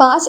5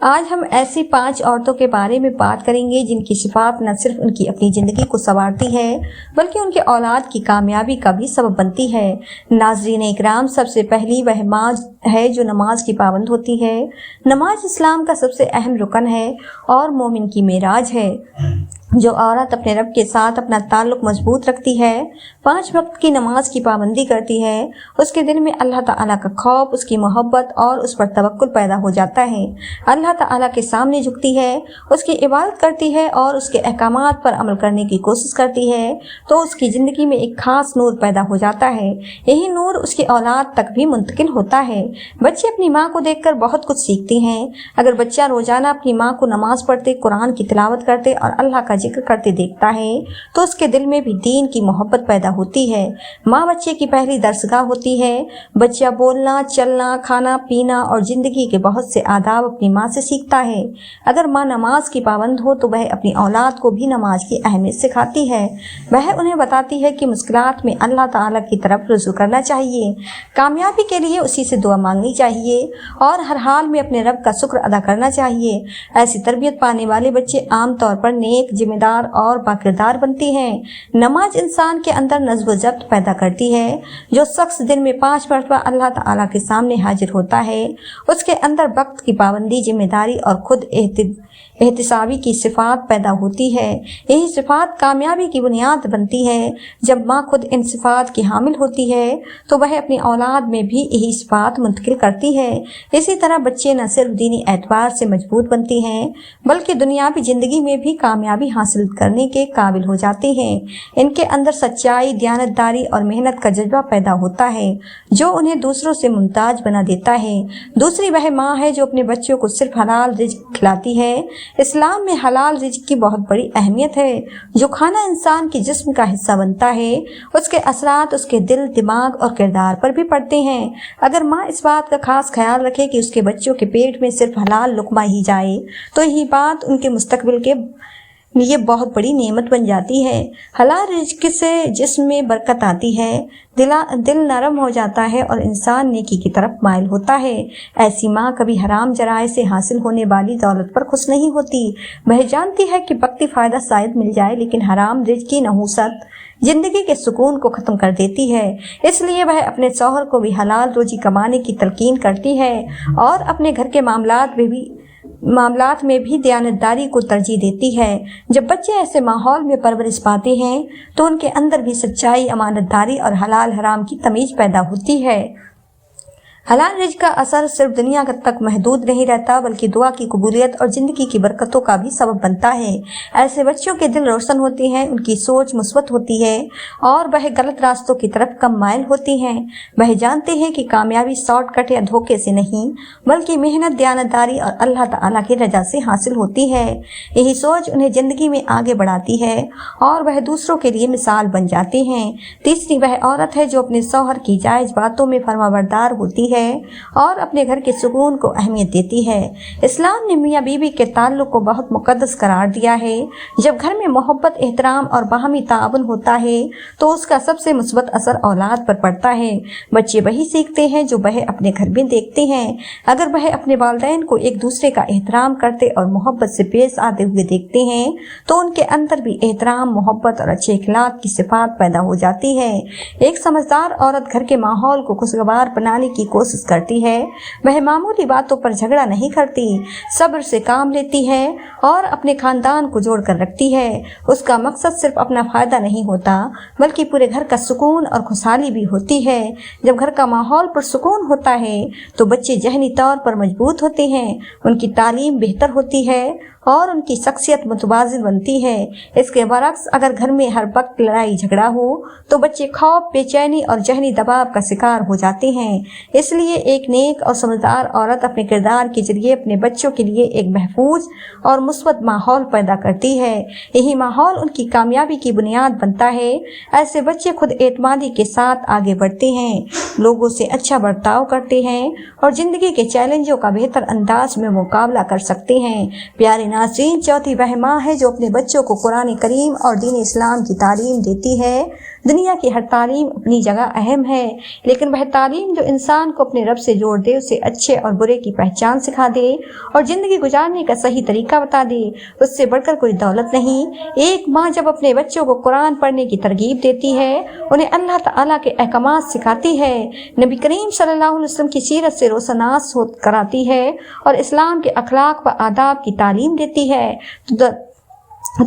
آج ہم ایسی 5 عورتوں کے بارے میں بات کریں گے جن کی صفات نہ صرف ان کی اپنی زندگی کو سنوارتی ہے بلکہ ان کے اولاد کی کامیابی کا بھی سبب بنتی ہے۔ ناظرین اکرام، سب سے پہلی وہ ماں ہے جو نماز کی پابند ہوتی ہے۔ نماز اسلام کا سب سے اہم رکن ہے اور مومن کی معراج ہے۔ جو عورت اپنے رب کے ساتھ اپنا تعلق مضبوط رکھتی ہے، 5 وقت کی نماز کی پابندی کرتی ہے، اس کے دل میں اللہ تعالیٰ کا خوف، اس کی محبت اور اس پر توکل پیدا ہو جاتا ہے۔ اللہ تعالیٰ کے سامنے جھکتی ہے، اس کی عبادت کرتی ہے اور اس کے احکامات پر عمل کرنے کی کوشش کرتی ہے تو اس کی زندگی میں ایک خاص نور پیدا ہو جاتا ہے۔ یہی نور اس کی اولاد تک بھی منتقل ہوتا ہے۔ بچے اپنی ماں کو دیکھ کر بہت کچھ سیکھتے ہیں۔ اگر بچہ روزانہ اپنی ماں کو نماز پڑھتے، قرآن کی تلاوت کرتے اور اللہ کا ذکر کرتے دیکھتا ہے تو اس کے دل میں بھی دین کی محبت پیدا ہوتی ہے۔ ماں بچے کی پہلی درسگاہ ہوتی ہے۔ بچہ بولنا، چلنا، کھانا پینا اور زندگی کے بہت سے آداب اپنی ماں سے سیکھتا ہے۔ اگر ماں نماز کی پابند ہو تو وہ اپنی اولاد کو بھی نماز کی اہمیت سکھاتی ہے۔ وہ انہیں بتاتی ہے کہ مشکلات میں اللہ تعالیٰ کی طرف رجوع کرنا چاہیے، کامیابی کے لیے اسی سے دعا مانگنی چاہیے اور ہر حال میں اپنے رب کا شکر ادا کرنا چاہیے۔ ایسی تربیت پانے والے بچے عام طور پر نیک، ذمہ دار اور باکردار بنتی ہیں۔ نماز انسان کے اندر نظم و ضبط پیدا کرتی ہے۔ جو شخص دن میں 5 مرتبہ اللہ تعالیٰ کے سامنے حاضر ہوتا ہے، اس کے اندر وقت کی پابندی، ذمہ داری اور خود احتسابی کی صفات پیدا ہوتی ہے۔ یہی صفات کامیابی کی بنیاد بنتی ہے۔ جب ماں خود ان صفات کی حامل ہوتی ہے تو وہ اپنی اولاد میں بھی یہی صفات منتقل کرتی ہے۔ اسی طرح بچے نہ صرف دینی اعتبار سے مضبوط بنتے ہیں بلکہ دنیاوی زندگی میں بھی کامیابی حاصل کرنے کے قابل ہو جاتے ہیں۔ ان کے اندر سچائی، دیانتداری اور محنت کا جذبہ پیدا ہوتا ہے جو انہیں دوسروں سے ممتاز بنا دیتا ہے۔ دوسری وہ ماں ہے جو اپنے بچوں کو صرف حلال رزق کھلاتی ہے۔ اسلام میں حلال رزق کی بہت بڑی اہمیت ہے۔ جو کھانا انسان کے جسم کا حصہ بنتا ہے، اس کے اثرات اس کے دل، دماغ اور کردار پر بھی پڑتے ہیں۔ اگر ماں اس بات کا خاص خیال رکھے کہ اس کے بچوں کے پیٹ میں صرف حلال لقمہ ہی جائے تو یہی بات ان کے مستقبل کے یہ بہت بڑی نعمت بن جاتی ہے۔ حلال رزق سے جسم میں برکت آتی ہے، دل نرم ہو جاتا ہے اور انسان نیکی کی طرف مائل ہوتا ہے۔ ایسی ماں کبھی حرام ذرائع سے حاصل ہونے والی دولت پر خوش نہیں ہوتی۔ وہ جانتی ہے کہ وقتی فائدہ شاید مل جائے لیکن حرام رزق کی نحوست زندگی کے سکون کو ختم کر دیتی ہے۔ اس لیے وہ اپنے شوہر کو بھی حلال روزی کمانے کی تلقین کرتی ہے اور اپنے گھر کے معاملات میں بھی دیانتداری کو ترجیح دیتی ہے۔ جب بچے ایسے ماحول میں پرورش پاتے ہیں تو ان کے اندر بھی سچائی، امانت داری اور حلال حرام کی تمیز پیدا ہوتی ہے۔ حلال رزق کا اثر صرف دنیا تک محدود نہیں رہتا بلکہ دعا کی قبولیت اور زندگی کی برکتوں کا بھی سبب بنتا ہے۔ ایسے بچوں کے دل روشن ہوتے ہیں، ان کی سوچ مثبت ہوتی ہے اور وہ غلط راستوں کی طرف کم مائل ہوتی ہیں۔ وہ جانتے ہیں کہ کامیابی شارٹ کٹ یا دھوکے سے نہیں بلکہ محنت، دیانتداری اور اللہ تعالیٰ کی رضا سے حاصل ہوتی ہے۔ یہی سوچ انہیں زندگی میں آگے بڑھاتی ہے اور وہ دوسروں کے لیے مثال بن جاتے ہیں۔ تیسری وہ عورت ہے جو اپنے شوہر کی جائز باتوں میں فرمانبردار ہوتی ہے اور اپنے گھر کے سکون کو اہمیت دیتی ہے۔ اسلام نے میاں بیوی کے تعلق کو بہت مقدس قرار دیا ہے۔ جب گھر میں محبت، احترام اور باہمی تعاون ہوتا ہے تو اس کا سب سے مثبت اثر اولاد پر پڑتا ہے۔ بچے وہی سیکھتے ہیں جو وہ اپنے گھر میں دیکھتے ہیں۔ اگر وہ اپنے والدین کو ایک دوسرے کا احترام کرتے اور محبت سے پیش آتے ہوئے دیکھتے ہیں تو ان کے اندر بھی احترام، محبت اور اچھے اخلاق کی صفات پیدا ہو جاتی ہے۔ ایک سمجھدار عورت گھر کے ماحول کو خوشگوار بنانے کی کوشش کرتی ہے۔ وہ معمولی باتوں پر جھگڑا نہیں کرتی، صبر سے کام لیتی ہے اور اپنے خاندان کو جوڑ کر رکھتی ہے۔ اس کا مقصد صرف اپنا فائدہ نہیں ہوتا بلکہ پورے گھر کا سکون اور خوشحالی بھی ہوتی ہے۔ جب گھر کا ماحول پرسکون ہوتا ہے تو بچے ذہنی طور پر مضبوط ہوتے ہیں، ان کی تعلیم بہتر ہوتی ہے اور ان کی شخصیت متوازن بنتی ہے۔ اس کے برعکس اگر گھر میں ہر وقت لڑائی جھگڑا ہو تو بچے خوف، بے چینی اور ذہنی دباؤ کا شکار ہو جاتے ہیں۔ اس لیے ایک نیک اور سمجھدار عورت اپنے کردار کے ذریعے اپنے بچوں کے لیے ایک محفوظ اور مثبت ماحول پیدا کرتی ہے۔ یہی ماحول ان کی کامیابی کی بنیاد بنتا ہے۔ ایسے بچے خود اعتمادی کے ساتھ آگے بڑھتے ہیں، لوگوں سے اچھا برتاؤ کرتے ہیں اور زندگی کے چیلنجوں کا بہتر انداز میں مقابلہ کر سکتے ہیں۔ پیارے ناظرین، چوتھی وہ ماں ہے جو اپنے بچوں کو قرآن کریم اور دین اسلام کی تعلیم دیتی ہے۔ دنیا کی ہر تعلیم اپنی جگہ اہم ہے، لیکن وہ تعلیم جو انسان کو اپنے رب سے جوڑ دے، اسے اچھے اور برے کی پہچان سکھا دے اور زندگی گزارنے کا صحیح طریقہ بتا دے، اس سے بڑھ کر کوئی دولت نہیں۔ ایک ماں جب اپنے بچوں کو قرآن پڑھنے کی ترغیب دیتی ہے، انہیں اللہ تعالیٰ کے احکامات سکھاتی ہے، نبی کریم صلی اللہ علیہ وسلم کی سیرت سے روشناس کراتی ہے اور اسلام کے اخلاق و آداب کی تعلیم دیتی ہے،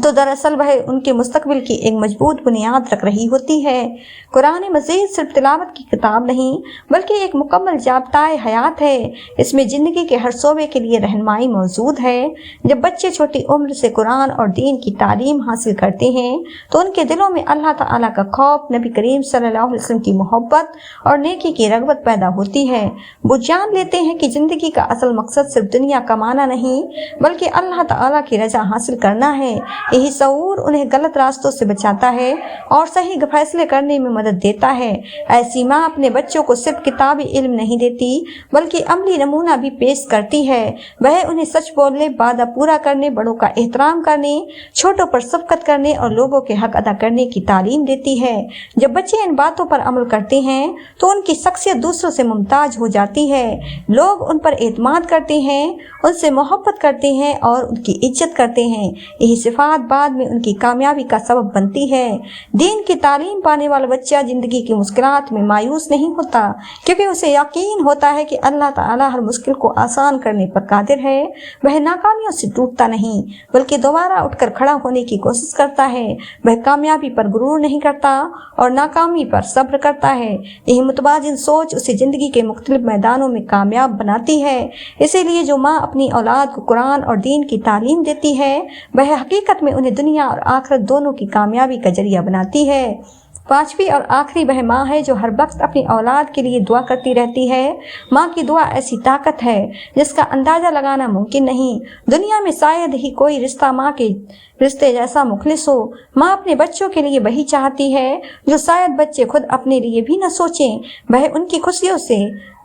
تو دراصل وہ ان کے مستقبل کی ایک مضبوط بنیاد رکھ رہی ہوتی ہے۔ قرآن مجید صرف تلاوت کی کتاب نہیں بلکہ ایک مکمل ضابطۂ حیات ہے۔ اس میں زندگی کے ہر شعبے کے لیے رہنمائی موجود ہے۔ جب بچے چھوٹی عمر سے قرآن اور دین کی تعلیم حاصل کرتے ہیں تو ان کے دلوں میں اللہ تعالیٰ کا خوف، نبی کریم صلی اللہ علیہ وسلم کی محبت اور نیکی کی رغبت پیدا ہوتی ہے۔ وہ جان لیتے ہیں کہ زندگی کا اصل مقصد صرف دنیا کمانا نہیں بلکہ اللہ تعالیٰ کی رضا حاصل کرنا ہے۔ یہی شعور انہیں غلط راستوں سے بچاتا ہے اور صحیح فیصلے کرنے میں مدد دیتا ہے۔ ایسی ماں اپنے بچوں کو صرف کتابی علم نہیں دیتی بلکہ عملی نمونہ بھی پیش کرتی ہے۔ وہ انہیں سچ بولنے، وعدہ پورا کرنے، بڑوں کا احترام کرنے، چھوٹوں پر شفقت کرنے اور لوگوں کے حق ادا کرنے کی تعلیم دیتی ہے۔ جب بچے ان باتوں پر عمل کرتے ہیں تو ان کی شخصیت دوسروں سے ممتاز ہو جاتی ہے۔ لوگ ان پر اعتماد کرتے ہیں، ان سے محبت کرتے ہیں اور ان کی عزت کرتے ہیں۔ یہی صفات بعد میں ان کی کامیابی کا سبب بنتی ہے۔ دین کی تعلیم پانے والا بچہ زندگی کی مشکلات میں مایوس نہیں ہوتا کیونکہ اسے یقین ہوتا ہے کہ اللہ تعالیٰ ہر مشکل کو آسان کرنے پر قادر ہے۔ وہ ناکامیوں سے ٹوٹتا نہیں بلکہ دوبارہ اٹھ کر کھڑا ہونے کی کوشش کرتا ہے۔ وہ کامیابی پر غرور نہیں کرتا اور ناکامی پر صبر کرتا ہے۔ یہی متوازن سوچ اسے زندگی کے مختلف میدانوں میں کامیاب بناتی ہے۔ اسی لیے جو ماں اپنی اولاد کو قرآن اور دین کی تعلیم دیتی ہے وہ حقیقت میں انہیں دنیا اور آخرت دونوں کی کامیابی کا ذریعہ بناتی ہے۔ پانچویں اور آخری وہ ماں ہے جو ہر وقت اپنی اولاد کے لیے دعا کرتی رہتی ہے۔ ماں کی دعا ایسی طاقت ہے جس کا اندازہ لگانا ممکن نہیں۔ دنیا میں شاید ہی کوئی رشتہ ماں کے رشتے جیسا مخلص ہو۔ ماں اپنے بچوں کے لیے وہی چاہتی ہے جو شاید بچے خود اپنے لیے بھی نہ سوچیں۔ وہ ان کی خوشیوں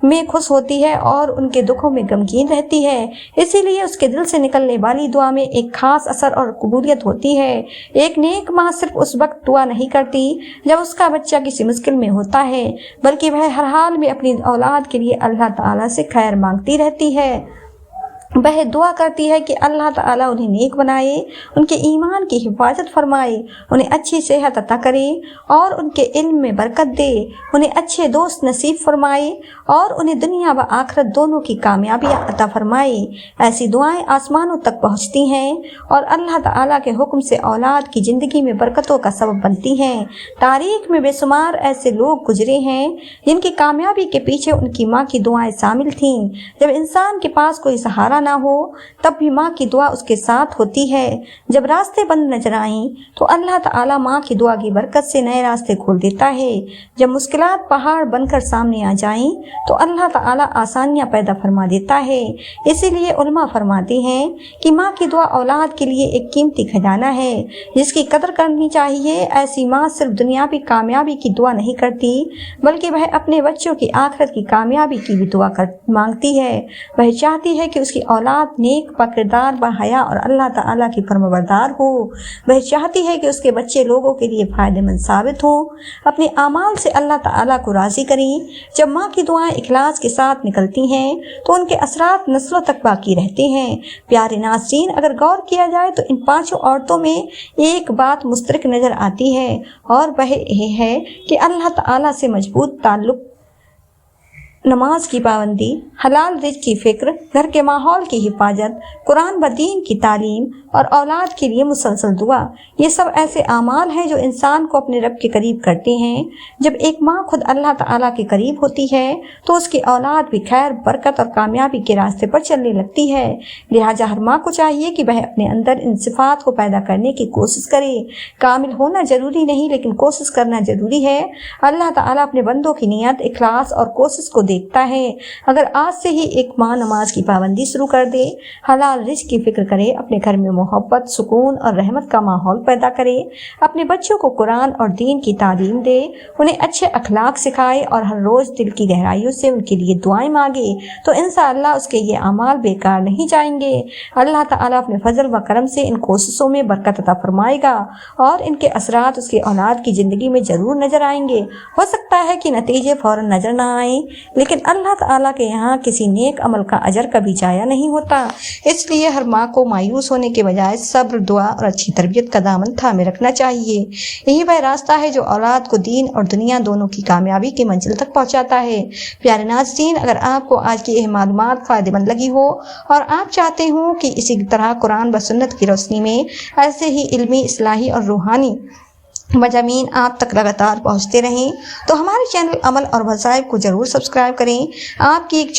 میں خوش ہوتی ہے اور ان کے دکھوں میں غمگین رہتی ہے۔ اسی لیے اس کے دل سے نکلنے والی دعا میں ایک خاص اثر اور قبولیت ہوتی ہے۔ ایک نیک ماں صرف اس وقت دعا نہیں کرتی جب اس کا بچہ کسی مشکل میں ہوتا ہے بلکہ وہ ہر حال میں اپنی اولاد کے لیے اللہ تعالیٰ سے خیر مانگتی رہتی ہے۔ وہ دعا کرتی ہے کہ اللہ تعالیٰ انہیں نیک بنائے، ان کے ایمان کی حفاظت فرمائے، انہیں اچھی صحت عطا کرے اور ان کے علم میں برکت دے، انہیں اچھے دوست نصیب فرمائے اور انہیں دنیا و آخرت دونوں کی کامیابیاں عطا فرمائے۔ ایسی دعائیں آسمانوں تک پہنچتی ہیں اور اللہ تعالیٰ کے حکم سے اولاد کی زندگی میں برکتوں کا سبب بنتی ہیں۔ تاریخ میں بے شمار ایسے لوگ گزرے ہیں جن کی کامیابی کے پیچھے ان کی ماں کی دعائیں شامل تھیں۔ جب انسان کے پاس کوئی سہارا نہ ہو تب بھی ماں کی دعا اس کے ساتھ ہوتی ہے۔ جب راستے بند نظر آئیں تو اللہ تعالیٰ ماں کی دعا کی برکت سے نئے راستے کھول دیتا ہے۔ جب مشکلات پہاڑ بن کر سامنے آ جائیں تو اللہ تعالیٰ آسانیاں پیدا فرما دیتا ہے۔ اسی لیے علماء فرماتے ہیں کہ ماں کی دعا اولاد کے لیے ایک قیمتی خزانہ ہے جس کی قدر کرنی چاہیے۔ ایسی ماں صرف دنیاوی کامیابی کی دعا نہیں کرتی بلکہ وہ اپنے بچوں کی آخرت کی کامیابی کی بھی دعا مانگتی ہے۔ وہ چاہتی ہے کہ اس کی اولاد نیک، باکردار، باحیا اور اللہ تعالیٰ کی فرمانبردار ہو۔ وہ چاہتی ہے کہ اس کے بچے لوگوں کے لیے فائدہ مند ثابت ہوں، اپنے اعمال سے اللہ تعالیٰ کو راضی کریں۔ جب ماں کی دعائیں اخلاص کے ساتھ نکلتی ہیں تو ان کے اثرات نسلوں تک باقی رہتے ہیں۔ پیارے ناظرین، اگر غور کیا جائے تو ان پانچوں عورتوں میں ایک بات مشترک نظر آتی ہے اور وہ یہ ہے کہ اللہ تعالیٰ سے مضبوط تعلق، نماز کی پابندی، حلال رزق کی فکر، گھر کے ماحول کی حفاظت، قرآن و دین کی تعلیم اور اولاد کے لیے مسلسل دعا، یہ سب ایسے اعمال ہیں جو انسان کو اپنے رب کے قریب کرتے ہیں۔ جب ایک ماں خود اللہ تعالیٰ کے قریب ہوتی ہے تو اس کی اولاد بھی خیر، برکت اور کامیابی کے راستے پر چلنے لگتی ہے۔ لہٰذا ہر ماں کو چاہیے کہ وہ اپنے اندر ان صفات کو پیدا کرنے کی کوشش کرے۔ کامل ہونا ضروری نہیں لیکن کوشش کرنا ضروری ہے۔ اللہ تعالیٰ اپنے بندوں کی نیت، اخلاص اور کوشش کو دیکھتا ہے۔ اگر آج سے ہی ایک ماں نماز کی پابندی شروع کر دے، حلال رزق کی فکر کرے، اپنے گھر میں محبت، سکون اور رحمت کا ماحول پیدا کرے، اپنے بچوں کو قرآن اور دین کی تعلیم دے، انہیں اچھے اخلاق سکھائے اور ہر روز دل کی گہرائیوں سے ان کے لیے دعائیں مانگے، تو انشاءاللہ اس کے یہ اعمال بیکار نہیں جائیں گے۔ اللہ تعالیٰ اپنے فضل و کرم سے ان کوششوں میں برکت عطا فرمائے گا اور ان کے اثرات اس کی اولاد کی زندگی میں ضرور نظر آئیں گے۔ ہو سکتا ہے کہ نتیجے فوراً نظر نہ آئیں، لیکن اللہ تعالیٰ کے یہاں کسی نیک عمل کا اجر کبھی ضائع نہیں ہوتا۔ اس لیے ہر ماں کو مایوس ہونے کے بجائے صبر، دعا اور اچھی تربیت کا دامن تھامے رکھنا چاہیے۔ یہی وہ راستہ ہے جو اولاد کو دین اور دنیا دونوں کی کامیابی کی منزل تک پہنچاتا ہے۔ پیارے ناظرین، اگر آپ کو آج کی یہ معلومات فائدہ مند لگی ہو اور آپ چاہتے ہوں کہ اسی طرح قرآن و سنت کی روشنی میں ایسے ہی علمی، اصلاحی اور روحانی مضامین آپ تک لگاتار پہنچتے رہیں، تو ہمارے چینل عمل اور وظائف کو ضرور سبسکرائب کریں۔ آپ کی ایک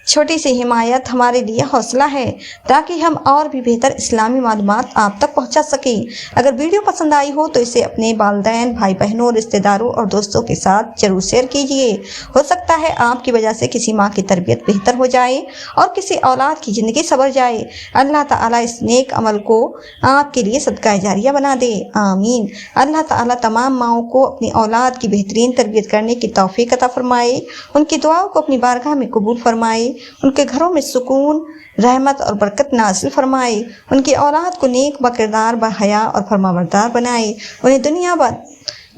چھوٹی سی حمایت ہمارے لیے حوصلہ ہے تاکہ ہم اور بھی بہتر اسلامی معلومات آپ تک پہنچا سکیں۔ اگر ویڈیو پسند آئی ہو تو اسے اپنے والدین، بھائی بہنوں، رشتہ داروں اور دوستوں کے ساتھ ضرور شیئر کیجیے۔ ہو سکتا ہے آپ کی وجہ سے کسی ماں کی تربیت بہتر ہو جائے اور کسی اولاد کی زندگی سنور جائے۔ اللہ تعالیٰ اس نیک عمل کو آپ کے لیے صدقہ جاریہ بنا دے، آمین۔ اللہ تعالیٰ تمام ماؤں کو اپنی اولاد کی بہترین تربیت کرنے کی توفیق عطا فرمائے، ان کی دعاؤں کو اپنی بارگاہ میں قبول فرمائے، ان کے گھروں میں سکون، رحمت اور برکت نازل فرمائے، ان کی اولاد کو نیک بکردار، بحیا اور فرمانبردار بنائے، انہیں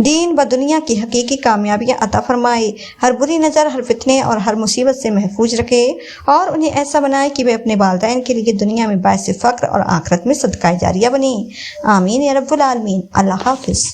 دین و دنیا کی حقیقی کامیابیاں عطا فرمائے، ہر بری نظر، ہر فتنے اور ہر مصیبت سے محفوظ رکھے اور انہیں ایسا بنائے کہ وہ اپنے والدین کے لیے دنیا میں باعث فخر اور آخرت میں صدقہ جاریہ بنے، آمین یا رب العالمین۔ اللہ حافظ۔